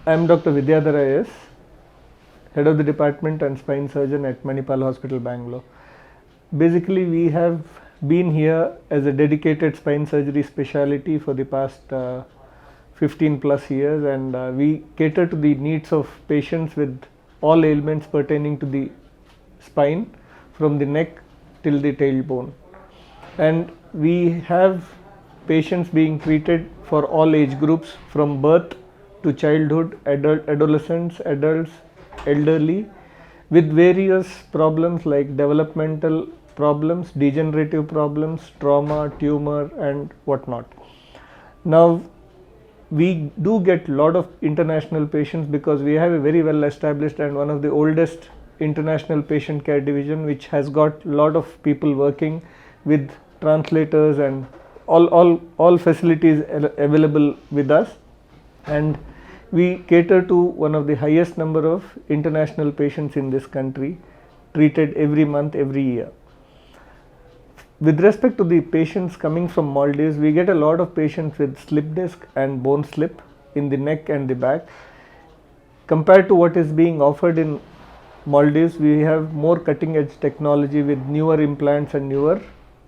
I am Dr. Vidhyadhara S, Head of the Department and Spine Surgeon at Manipal Hospital, Bangalore. Basically, we have been here as a dedicated spine surgery specialty for the past 15 plus years, and we cater to the needs of patients with all ailments pertaining to the spine from the neck till the tailbone. And we have patients being treated for all age groups from birth to childhood, adolescents, adults, elderly, with various problems like developmental problems, degenerative problems, trauma, tumor, and whatnot. Now, we do get a lot of international patients because we have a very well established and one of the oldest international patient care division, which has got a lot of people working with translators and all facilities available with us, and we cater to one of the highest number of international patients in this country, treated every month, every year. With respect to the patients coming from Maldives, we get a lot of patients with slip disc and bone slip in the neck and the back. Compared to what is being offered in Maldives, we have more cutting edge technology with newer implants and newer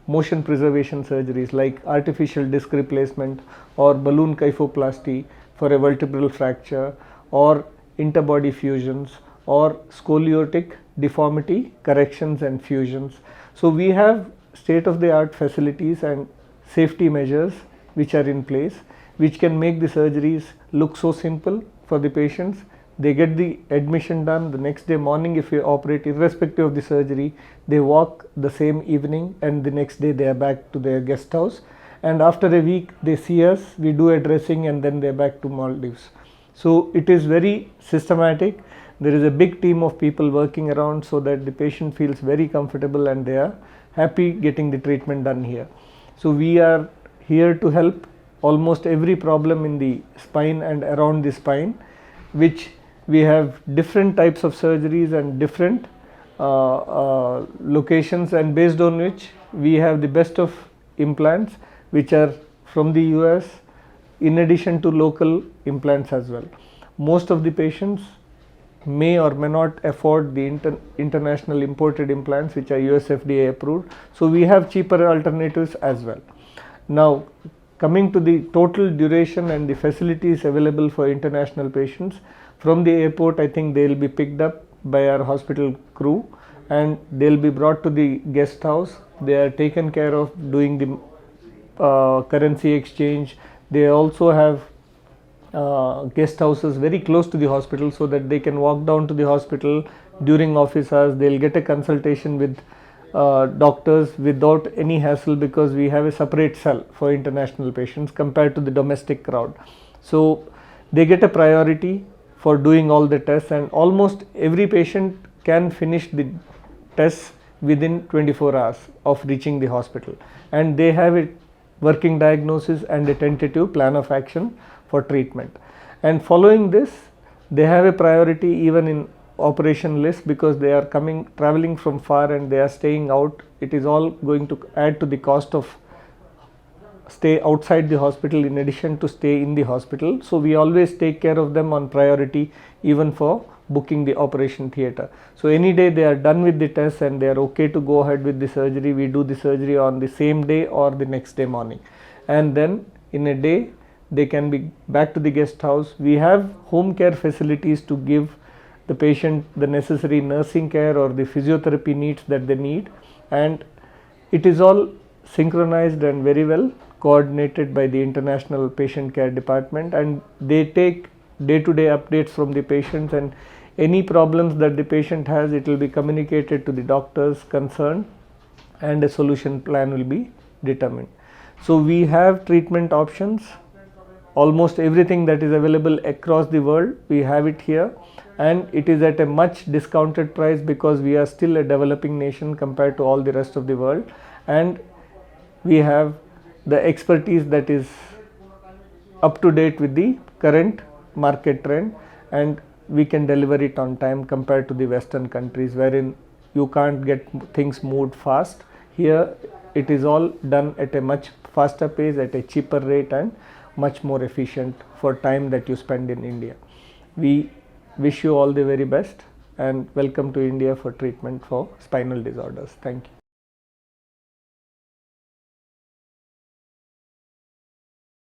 motion preservation surgeries like artificial disc replacement or balloon kyphoplasty for a vertebral fracture, or interbody fusions, or scoliotic deformity corrections and fusions. So we have state of the art facilities and safety measures which are in place, which can make the surgeries look so simple for the patients. They get the admission done the next day morning. If we operate, irrespective of the surgery, they walk the same evening, and the next day they are back to their guest house, and after a week they see us, we do a dressing, and then they're back to Maldives. So it is very systematic. There is a big team of people working around so that the patient feels very comfortable and they are happy getting the treatment done here. So we are here to help almost every problem in the spine and around the spine, which we have different types of surgeries and different locations, and based on which we have the best of implants which are from the US, in addition to local implants as well. Most of the patients may or may not afford the international imported implants which are US FDA approved, so we have cheaper alternatives as well. Now, coming to the total duration and the facilities available for international patients, from the airport, I think they will be picked up by our hospital crew and they will be brought to the guest house. They are taken care of doing the currency exchange. They also have guest houses very close to the hospital so that they can walk down to the hospital during office hours. They will get a consultation with doctors without any hassle, because we have a separate cell for international patients compared to the domestic crowd. So they get a priority for doing all the tests, and almost every patient can finish the tests within 24 hours of reaching the hospital, and they have a working diagnosis and a tentative plan of action for treatment. And following this, they have a priority even in operation list, because they are traveling from far and they are staying out. It is all going to add to the cost of stay outside the hospital in addition to stay in the hospital. So we always take care of them on priority, even for booking the operation theatre. So any day they are done with the test and they are okay to go ahead with the surgery, we do the surgery on the same day or the next day morning, and then in a day they can be back to the guest house. We have home care facilities to give the patient the necessary nursing care or the physiotherapy needs that they need, and it is all synchronized and very well coordinated by the international patient care department, and they take day-to-day updates from the patients, and any problems that the patient has, it will be communicated to the doctors concerned and a solution plan will be determined. So we have treatment options, almost everything that is available across the world we have it here, and it is at a much discounted price because we are still a developing nation compared to all the rest of the world, and we have the expertise that is up to date with the current market trend, and we can deliver it on time compared to the Western countries wherein you can't get things moved fast. Here it is all done at a much faster pace, at a cheaper rate, and much more efficient for time that you spend in India. We wish you all the very best and welcome to India for treatment for spinal disorders. Thank you.